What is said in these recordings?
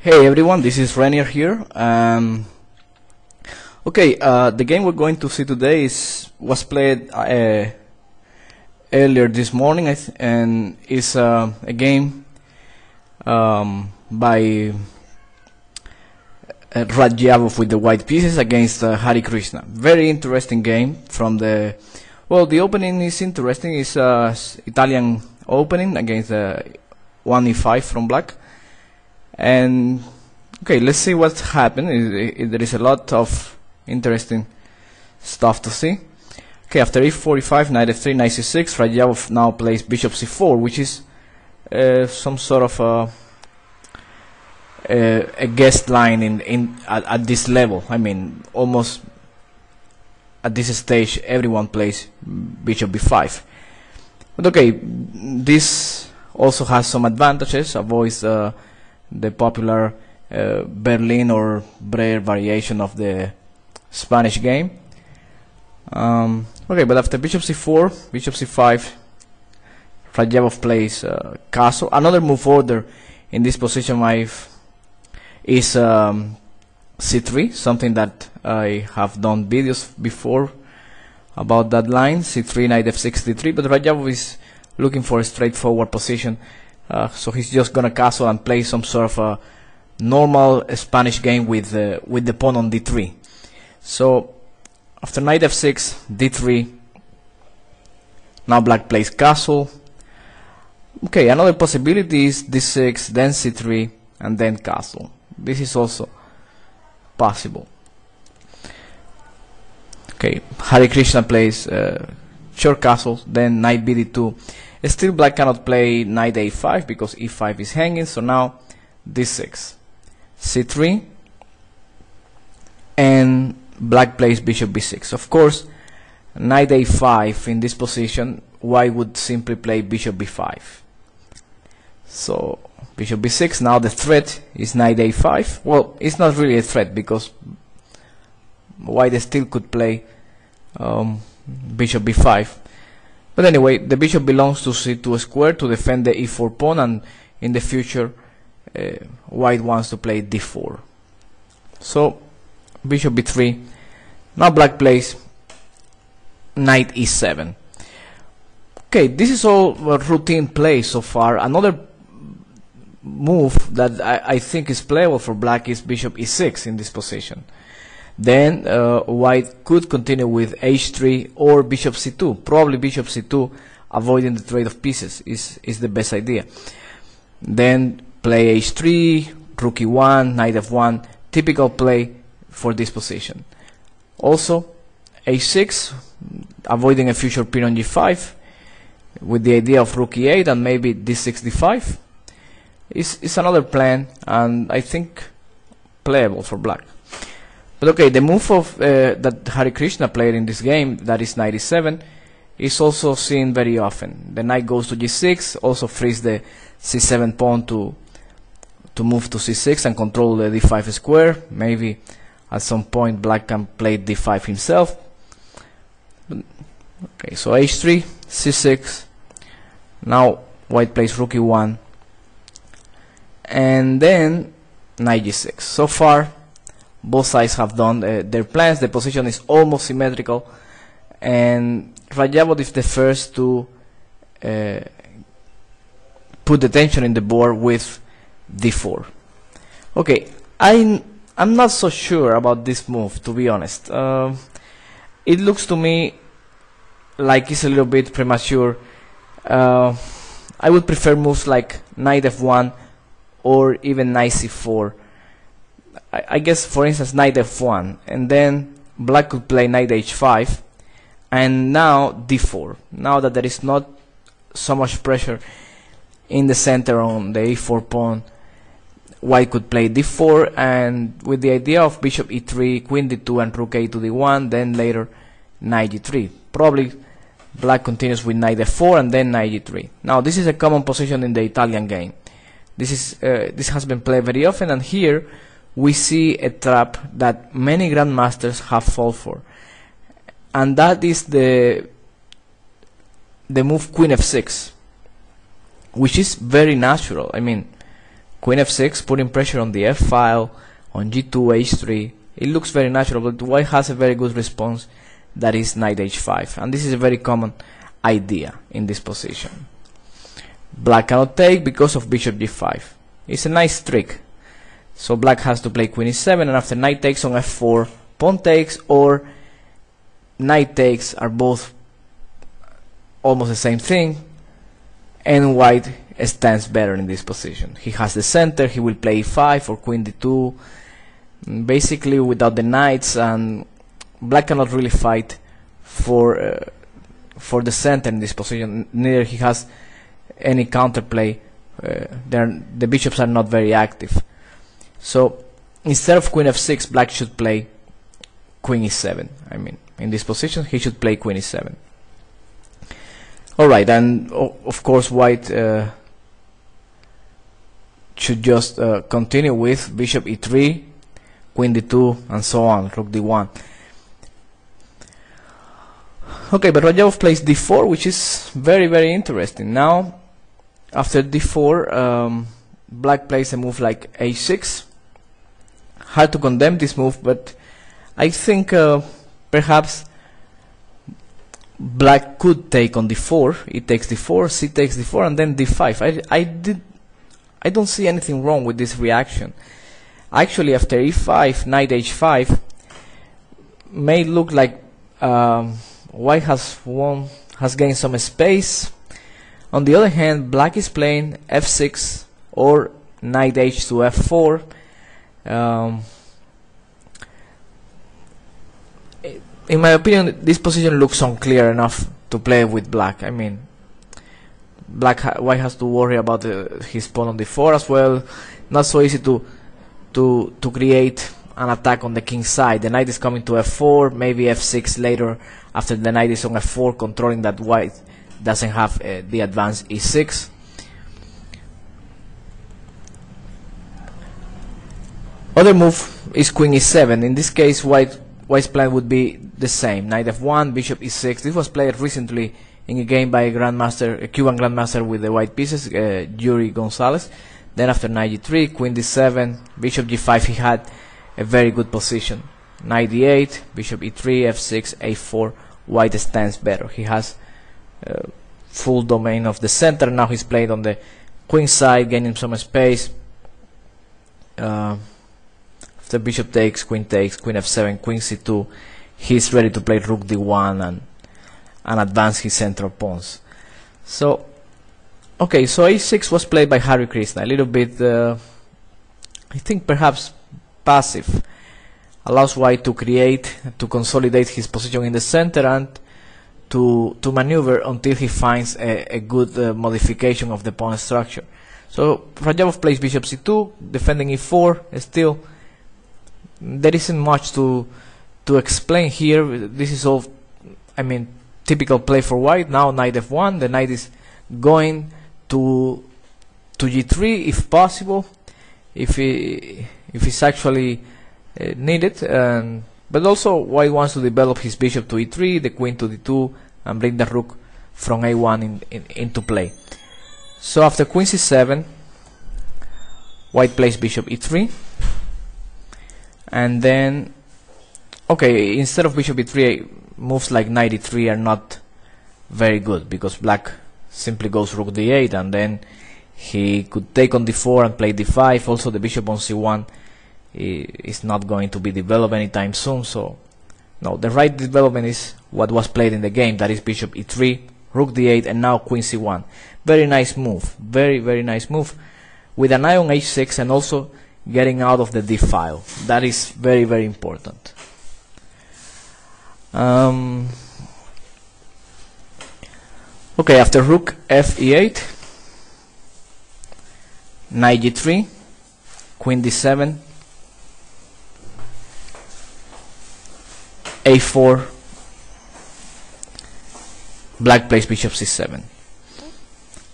Hey everyone, this is Renier here. The game we're going to see today was played earlier this morning, and is a game by Radjabov with the white pieces against Harikrishna. Very interesting game. From the opening is interesting. It's Italian opening against 1e5 from black. And okay, let's see what's happened. There is a lot of interesting stuff to see. Okay, after e45, knight f3, knight c6, Radjabov now plays bishop c4, which is some sort of a guest line at this level. I mean, almost at this stage, everyone plays bishop b5. But okay, this also has some advantages. Avoids the popular Berlin or Breyer variation of the Spanish game. Okay, but after bishop c4, bishop c5, Radjabov plays castle. Another move order in this position is c3, something that I have done videos before about that line. c3, knight f6, d3, but Radjabov is looking for a straightforward position. So he's just gonna castle and play some sort of a normal Spanish game with the pawn on d3. So after knight f6, d3, now black plays castle. Okay, another possibility is d6, then c3, and then castle. This is also possible. Okay, Harikrishna plays short castles, then knight bd2. Still black cannot play knight a5 because e5 is hanging, so now d6, c3, and black plays bishop b6. Of course, knight a5 in this position, white would simply play bishop b5. So bishop b6, now the threat is knight a5. Well, it's not really a threat because white still could play bishop b5. But anyway, the bishop belongs to c2 square to defend the e4 pawn, and in the future white wants to play d4. So bishop b3. Now black plays knight e7. Okay, this is all routine play so far. Another move that I think is playable for black is bishop e6 in this position. Then white could continue with h3 or bishop c2. Probably bishop c2, avoiding the trade of pieces is the best idea. Then play h3, rook e1, knight f1, typical play for this position. Also h6, avoiding a future pin on g5 with the idea of rook e8 and maybe d6 d5 is another plan, and I think playable for black. But okay, the move of that Harikrishna played in this game, that is knight e7, is also seen very often. The knight goes to g6, also frees the c7 pawn to move to c6 and control the d5 square. Maybe at some point black can play d5 himself. Okay, so h3, c6. Now white plays rook e1, and then knight g6. So far, both sides have done their plans. The position is almost symmetrical, and Radjabov is the first to put the tension in the board with d4. Okay, I'm not so sure about this move, to be honest. It looks to me like it's a little bit premature. I would prefer moves like knight f1 or even knight c4. I guess, for instance, knight f1, and then black could play knight h5, and now d4. Now that there is not so much pressure in the center on the a4 pawn, white could play d4, and with the idea of bishop e3, queen d2, and rook a to d1, then later knight g3. Probably black continues with knight f4 and then knight g3. Now this is a common position in the Italian game. This has been played very often, and here we see a trap that many grandmasters have fallen for, and that is the move queen f6, which is very natural. I mean, queen f6, putting pressure on the f file, on g2, h3. It looks very natural, but white has a very good response, that is knight h5, and this is a very common idea in this position. Black cannot take because of bishop g5. It's a nice trick. So black has to play queen e7, and after knight takes on f4, pawn takes or knight takes are both almost the same thing, and white stands better in this position. He has the center, he will play e5 or queen d2, basically without the knights, and black cannot really fight for the center in this position. Neither he has any counterplay. The bishops are not very active. So instead of queen f6, black should play queen e7. I mean, in this position he should play queen e7. Alright, and of course white should just continue with bishop e3, queen d2, and so on, rook d1. Okay, but Radjabov plays d4, which is very, very interesting. Now, after d4, black plays a move like h6. Hard to condemn this move, but I think perhaps black could take on d4. It takes d4, c takes d4, and then d5. I don't see anything wrong with this reaction. Actually, after e5, knight h5 may look like white has gained some space. On the other hand, black is playing f6 or knight h to f4. In my opinion, this position looks unclear enough to play with black. I mean, white has to worry about his pawn on d4 as well. Not so easy to create an attack on the king side. The knight is coming to f4, maybe f6 later after the knight is on f4, controlling that white doesn't have the advance e6. Other move is queen e7. In this case, white's plan would be the same: knight f1, bishop e6. This was played recently in a game by a Cuban grandmaster with the white pieces, Yuri Gonzalez. Then after knight g3, queen d7, bishop g5, he had a very good position. Knight d8, bishop e3, f6, a4. White stands better. He has full domain of the center. Now he's played on the queen side, gaining some space. After bishop takes, queen f7, queen c2, he's ready to play rook d1 and advance his central pawns. So, okay, so a6 was played by Harikrishna, a little bit, I think perhaps passive. Allows white to consolidate his position in the center and to maneuver until he finds a good modification of the pawn structure. So Radjabov plays bishop c2, defending e4. Still, there isn't much to explain here. This is all, I mean, typical play for white. Now knight f1. The knight is going to g3 if possible, if it's actually needed, but also white wants to develop his bishop to e3, the queen to d2, and bring the rook from a1 into play. So after queen c7, white plays bishop e3, and then, okay, instead of bishop e3, moves like knight e3 are not very good, because black simply goes rook d8, and then he could take on d4 and play d5. Also the bishop on c1 is not going to be developed anytime soon. So no, the right development is what was played in the game, that is bishop e3, rook d8, and now queen c1. Very nice move, very, very nice move, with an eye on h6 and also getting out of the d file. That is very, very important. Okay, after rook f e8, knight g3, queen d7, a4, black plays bishop c7.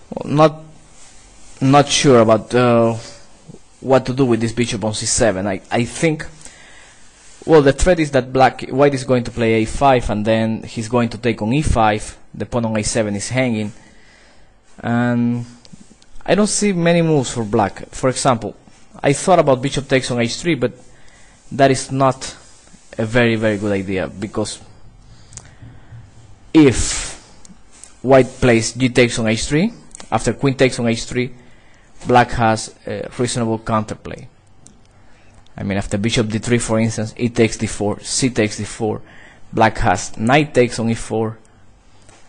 Well, not sure about what to do with this bishop on c7. I think, well, the threat is that white is going to play a5, and then he's going to take on e5. The pawn on a7 is hanging, and I don't see many moves for black. For example, I thought about bishop takes on h3, but that is not a very good idea, because if white plays g takes on h3, after queen takes on h3, black has a reasonable counterplay. I mean, after bishop d3, for instance, e takes d4, c takes d4, black has knight takes on e4,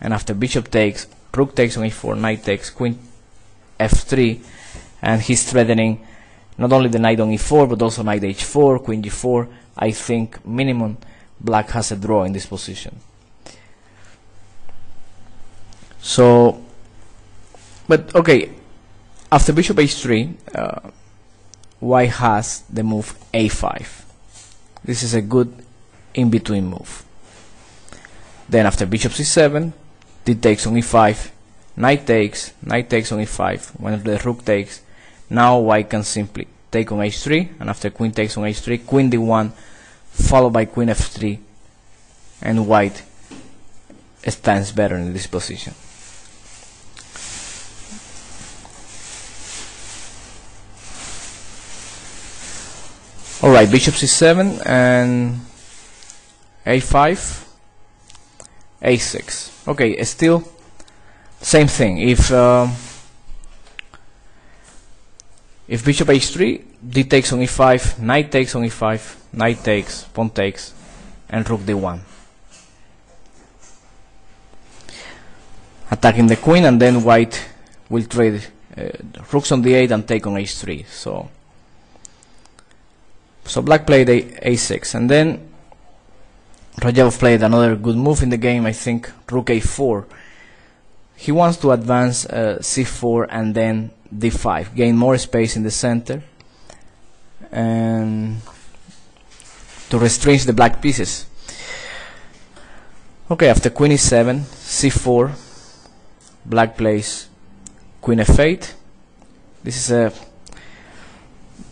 and after bishop takes, rook takes on e4, knight takes, queen f3, and he's threatening not only the knight on e4 but also knight h4, queen g4. I think minimum black has a draw in this position. So, but okay, after bishop h3, white has the move a5. This is a good in-between move. Then after bishop c7, d takes on e5, knight takes on e5, when the rook takes, now white can simply take on h3, and after queen takes on h3, queen d1, followed by queen f3, and white stands better in this position. Alright, bishop c7 and a5, a6. Okay, still same thing. If bishop h3, d takes on e5, knight takes on e5, knight takes, pawn takes, and rook d1. Attacking the queen, and then white will trade rooks on d8 and take on h3. So black played a6, and then Radjabov played another good move in the game, I think, rook a4. He wants to advance c4 and then d5, gain more space in the center, and to restrain the black pieces. Okay, after queen e7, c4, black plays queen f8. This is a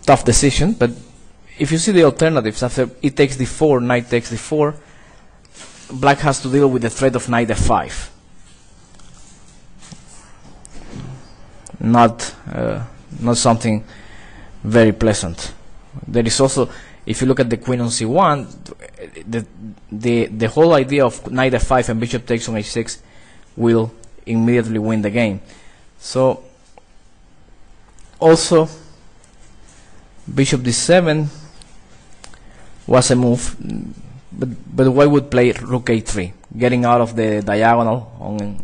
tough decision, but if you see the alternatives, after e takes d4, knight takes d4, black has to deal with the threat of knight f5. Not something very pleasant. There is also, if you look at the queen on c1, the whole idea of knight f5 and bishop takes on h6 will immediately win the game. So also bishop d7 was a move, but white would play rook a3, getting out of the diagonal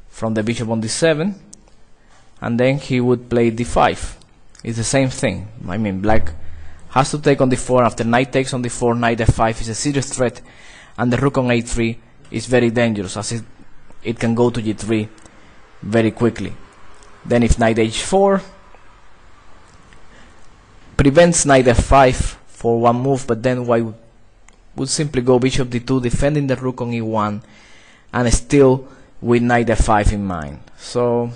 from the bishop on d7, and then he would play d5. It's the same thing. I mean, black has to take on d4. After knight takes on d4, knight f5 is a serious threat, and the rook on a3 is very dangerous, as it can go to g3 very quickly. Then if knight h4 prevents knight f5 for one move, but then white would simply go bishop d2, defending the rook on e1, and still with knight f5 in mind. So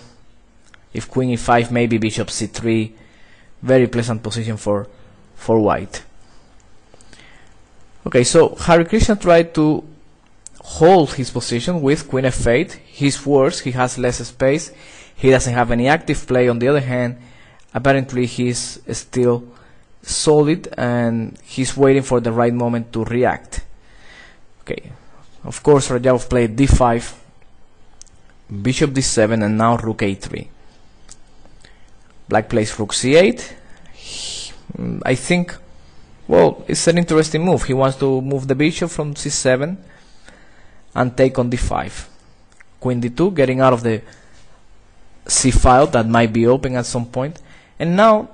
if queen e5, maybe bishop c3, very pleasant position for white. Okay, so Harikrishna tried to hold his position with queen f8. He's worse, he has less space, he doesn't have any active play. On the other hand, apparently he's still solid and he's waiting for the right moment to react. Okay, of course Radjabov played d5, bishop d7, and now rook a3. Black plays rook c8. I think, well, it's an interesting move. He wants to move the bishop from c7 and take on d5. Queen d2, getting out of the c file that might be open at some point. And now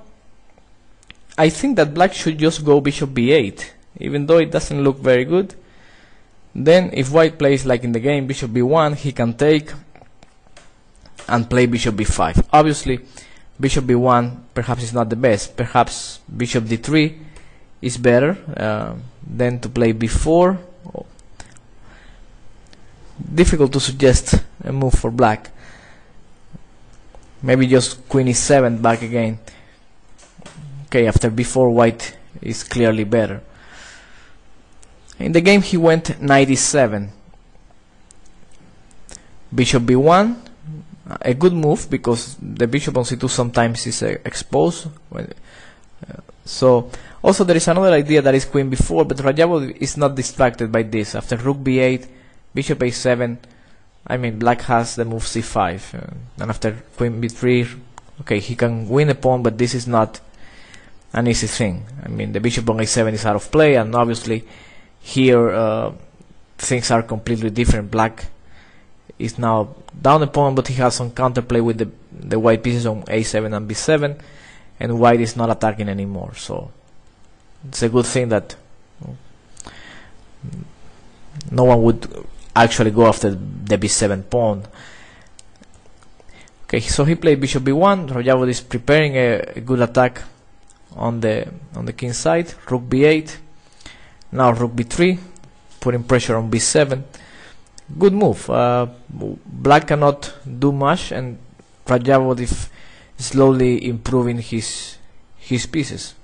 I think that black should just go bishop b8, even though it doesn't look very good. Then if white plays like in the game bishop b1, he can take and play bishop b5. Obviously bishop b1 perhaps is not the best. Perhaps bishop d3 is better than to play b4. Difficult to suggest a move for black. Maybe just queen e7 back again. Okay, after b4 white is clearly better. In the game he went knight e7, bishop b1, a good move because the bishop on c2 sometimes is exposed. So also there is another idea that is queen b4, but Radjabov is not distracted by this. After rook b8, bishop a7, I mean black has the move c5, and after queen b3, okay, he can win a pawn, but this is not an easy thing. I mean the bishop on a7 is out of play, and obviously here things are completely different. Black is now down a pawn, but he has some counterplay with the white pieces on a7 and b7, and white is not attacking anymore. So it's a good thing that no one would actually go after the b7 pawn. Okay, so he played bishop b1. Radjabov is preparing a good attack on the king side. Rook b8. Now rook b3, putting pressure on b7. Good move. Black cannot do much, and Radjabov is slowly improving his pieces.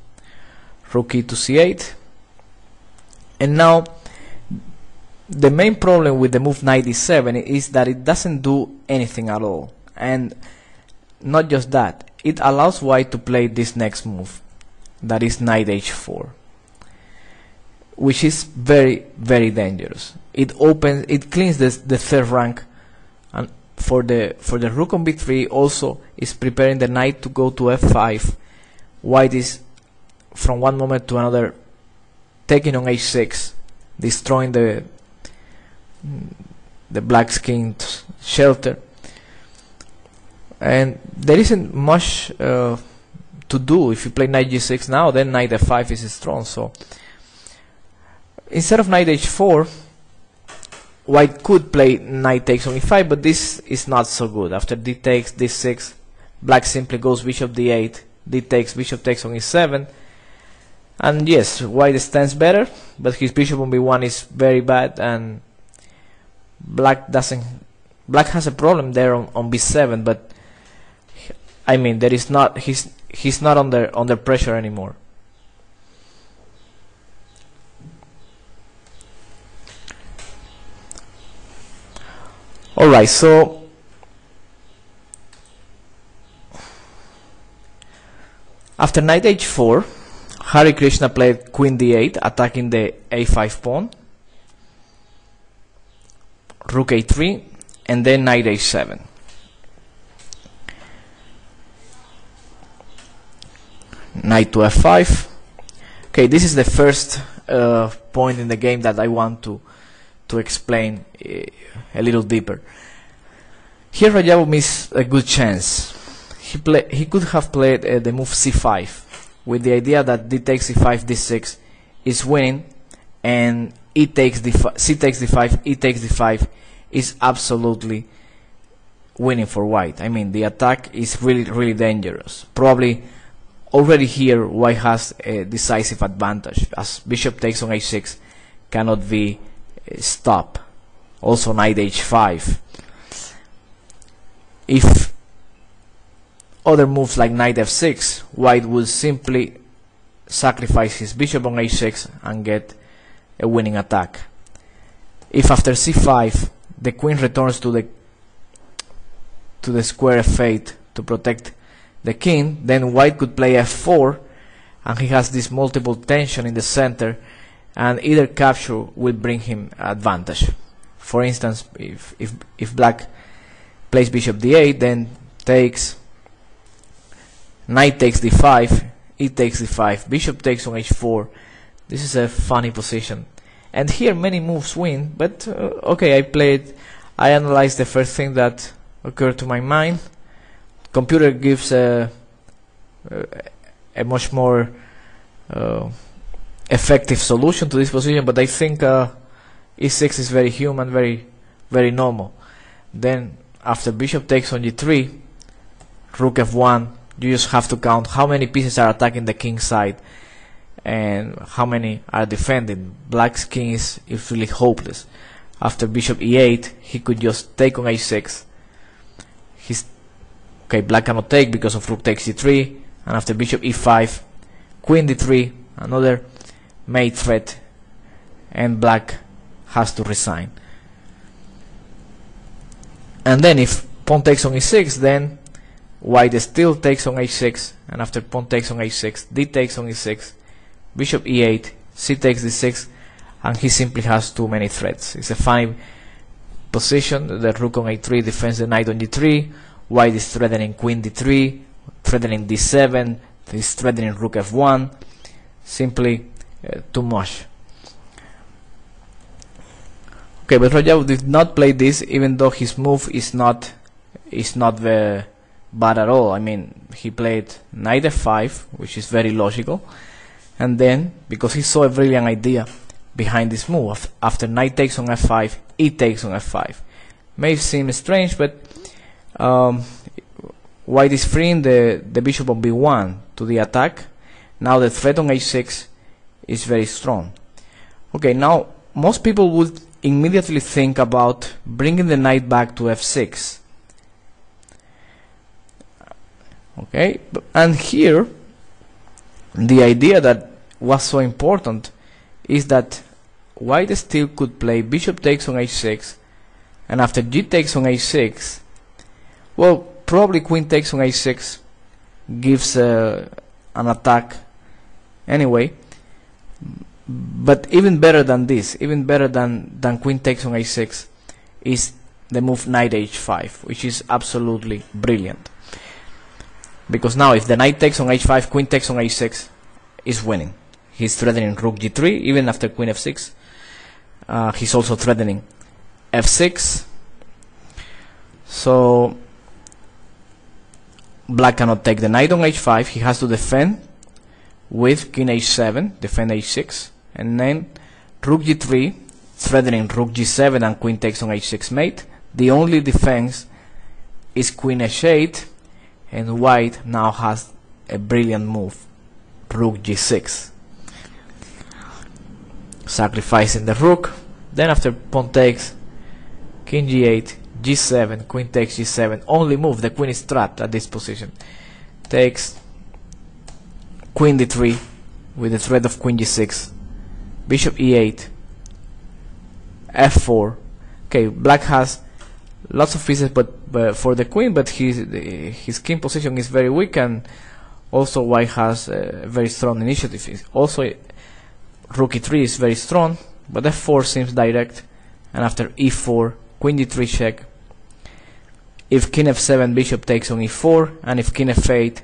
Rook e to c8, and now the main problem with the move knight e7 is that it doesn't do anything at all, and not just that, it allows white to play this next move, that is knight h4, which is very, very dangerous. It cleans the third rank, and for the rook on b3 also is preparing the knight to go to f5. White is from one moment to another taking on h6, destroying the black's king's shelter, and there isn't much to do. If you play knight g6 now, then knight f5 is strong. So instead of knight h4, white could play knight takes on e5, but this is not so good. After d takes d6, black simply goes bishop d8, d takes, bishop takes on e7, and yes, white stands better, but his bishop on b1 is very bad, and black has a problem there on b7, but I mean there is not, he's not under pressure anymore. Alright, so after knight h4, Harikrishna played queen d8, attacking the a5 pawn, rook a3, and then knight h7. Knight to f5. Okay, this is the first point in the game that I want to explain a little deeper. Here Radjabov missed a good chance. He could have played the move c5 with the idea that d takes c5, d6 is winning, and c takes d5, e takes d5 is absolutely winning for white. I mean the attack is really, really dangerous. Probably already here white has a decisive advantage, as bishop takes on h6 cannot be stopped. Also knight h5. If other moves like knight f6, white would simply sacrifice his bishop on h6 and get a winning attack. If after c5 the queen returns to the square f8 to protect the king, then white could play f4, and he has this multiple tension in the center, and either capture will bring him advantage. For instance, if black plays bishop d8, then takes, knight takes d5, e takes d5, bishop takes on h4. This is a funny position, and here many moves win, but okay, I analyzed the first thing that occurred to my mind. Computer gives a much more effective solution to this position, but I think e6 is very human, very, very normal. Then after bishop takes on g3, rook f1, you just have to count how many pieces are attacking the king side and how many are defending. Black's king is really hopeless. After bishop e8, he could just take on h6. Okay, black cannot take because of rook takes c3, and after bishop e5, queen d3, another mate threat, and black has to resign. And then if pawn takes on e6, then white still takes on h6, and after pawn takes on h6, d takes on e6, bishop e8, c takes d6, and he simply has too many threats. It's a funny position. The rook on a3 defends the knight on d3, white is threatening queen d3, threatening d7, he's threatening rook f1, simply too much. Okay, but Radjabov did not play this, even though his move is not very bad at all. I mean, he played knight f5, which is very logical, and then, because he saw a brilliant idea behind this move, after knight takes on f5, e takes on f5. May seem strange, but white is freeing the bishop on b1 to the attack. Now the threat on h6 is very strong. Okay, now most people would immediately think about bringing the knight back to f6. Okay, and here the idea that was so important is that white still could play bishop takes on h6, and after g takes on h6, well, probably queen takes on h6 gives an attack anyway. But even better than this, even better than queen takes on h6, is the move knight h5, which is absolutely brilliant. Because now if the knight takes on h5, queen takes on h6 is winning. He's threatening rook g3 even after queen f6. He's also threatening f6. So black cannot take the knight on h5. He has to defend with king h7, defend h6, and then rook g3, threatening rook g7 and queen takes on h6 mate. The only defense is queen h8, and white now has a brilliant move, rook g6, sacrificing the rook. Then after pawn takes, king g8, g7, queen takes g7, only move, the queen is trapped at this position, takes queen d3 with the threat of queen g6, bishop e8, f4. Okay, black has lots of pieces but for the queen, but his king position is very weak, and also white has a very strong initiative. Also rook e3 is very strong, but f4 seems direct, and after e4, queen d3 check. If king f7, bishop takes on e4, and if king f8,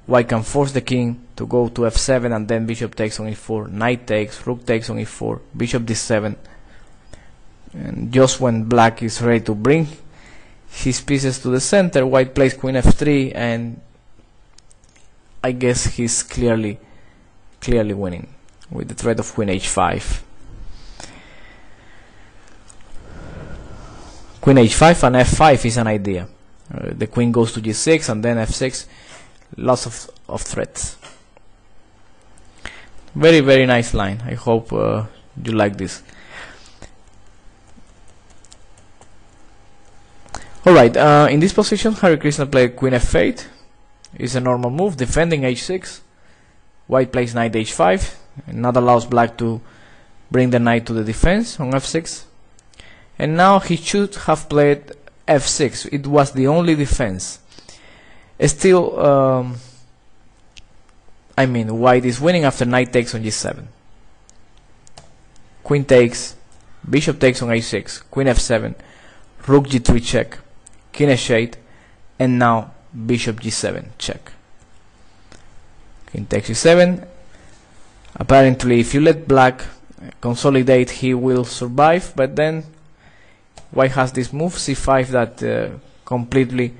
white can force the king to go to f7, and then bishop takes on e4, knight takes, rook takes on e4, bishop d7. And just when black is ready to bring his pieces to the center, white plays queen f3, and I guess he's clearly winning with the threat of queen h5. Queen h5 and f5 is an idea. The queen goes to g6 and then f6. Lots of threats. Very, very nice line. I hope you like this. Alright, in this position Harikrishna played queen f8. It's a normal move, defending h6. White plays knight h5, and that allows black to bring the knight to the defense on f6. And now he should have played f6. It was the only defense. Still, I mean, white is winning after knight takes on g7. Queen takes, bishop takes on h6, queen f7, rook g3 check, king h8, and now bishop g7 check. King takes g7. Apparently, if you let black consolidate, he will survive, but then white has this move c5 that completely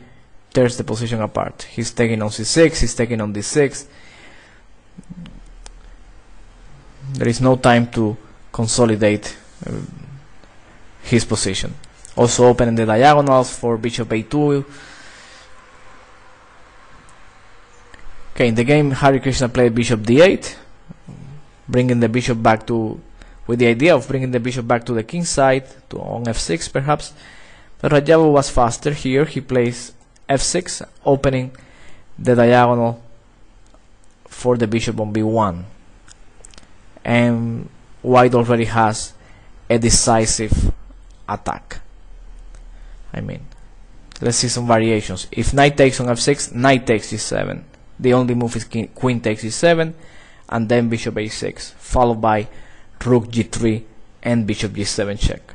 tears the position apart. He's taking on c6, he's taking on d6. There is no time to consolidate his position. Also opening the diagonals for bishop a2. Okay, in the game Harikrishna played bishop d8, bringing the bishop back to, with the idea of bringing the bishop back to the king side, to on f6 perhaps. But Radjabov was faster here. He plays f6, opening the diagonal for the bishop on b1, and white already has a decisive attack. I mean, let's see some variations. If knight takes on f6, knight takes g7. The only move is queen takes g7, and then bishop a6, followed by rook g3 and bishop g7 check.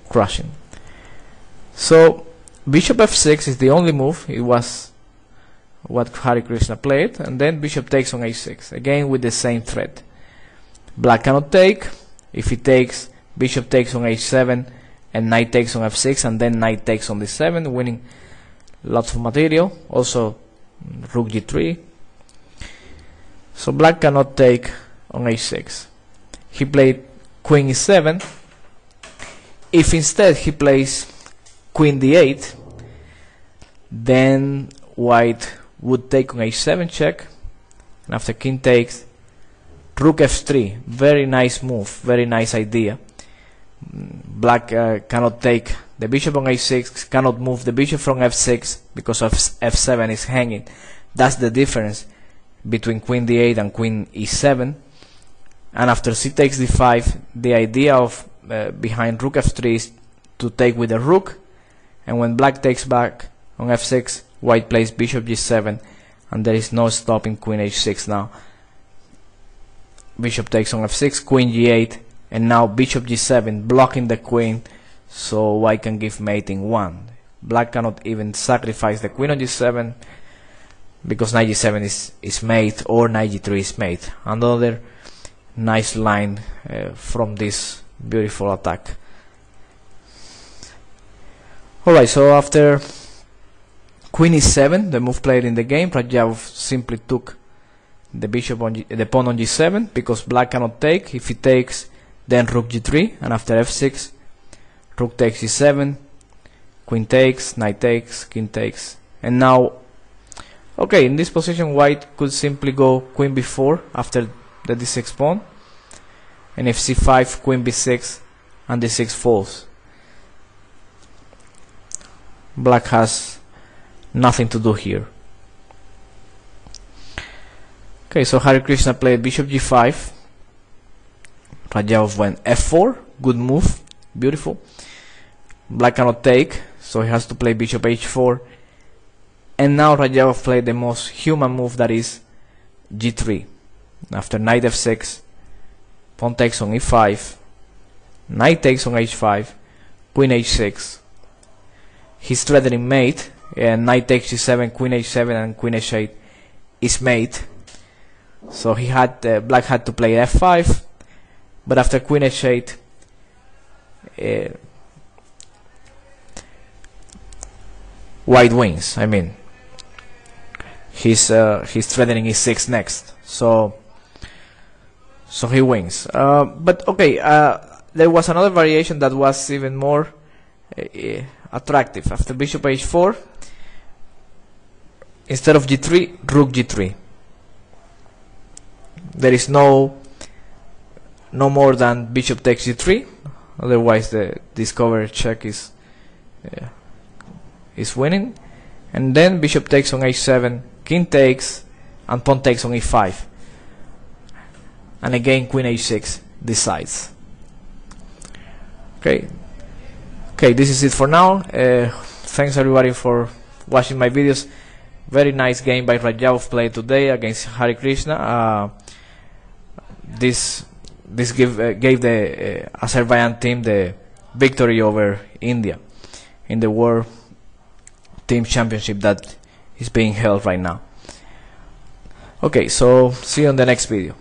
Crushing. So bishop f6 is the only move. It was what Harikrishna played, and then bishop takes on a6, again with the same threat. Black cannot take. If he takes, bishop takes on h7 and knight takes on f6, and then knight takes on d7, winning lots of material. Also rook g3. So black cannot take on h6. He played queen e7. If instead he plays queen d8, then white would take on h7 check, and after king takes, rook f3. Very nice move, very nice idea. Black cannot take the bishop on h6, cannot move the bishop from f6 because of f7 is hanging. That's the difference between queen d8 and queen e7. And after c takes d5, the idea of behind rook f3 is to take with the rook, and when black takes back on f6, white plays bishop g7, and there is no stopping queen h6 now. Bishop takes on f6, queen g8, and now bishop g7, blocking the queen, so white can give mating 1. Black cannot even sacrifice the queen on g7 because knight g7 is mate, or knight g3 is mate. Another nice line from this beautiful attack. Alright, so after queen e7, the move played in the game, Radjabov simply took the bishop on the pawn on g7 because black cannot take. If he takes, then rook g3, and after f6, rook takes g7, queen takes, knight takes, king takes, and now, okay, in this position white could simply go queen b4 after the d6 pawn, and if c5, queen b6, and d6 falls. Black has nothing to do here. Okay, so Harikrishna played bishop g5. Radjabov went f4. Good move, beautiful. Black cannot take, so he has to play bishop h4. And now Radjabov played the most human move, that is g3. After knight f6, pawn takes on e5, knight takes on h5, queen h6. He's threatening mate, and knight takes g7, queen h7, and queen h8 is mate. So he had black had to play f5, but after queen h8, white wins. I mean, he's threatening e6 next, so he wins. But okay, there was another variation that was even more attractive. After bishop h4, instead of g3, rook g3. There is no more than bishop takes g3, otherwise the discover check is winning. And then bishop takes on h7, king takes, and pawn takes on e5, and again queen h6 decides. Okay, this is it for now. Thanks everybody for watching my videos. Very nice game by Radjabov played today against Harikrishna. This gave the Azerbaijan team the victory over India in the World Team Championship that is being held right now. Okay, so see you on the next video.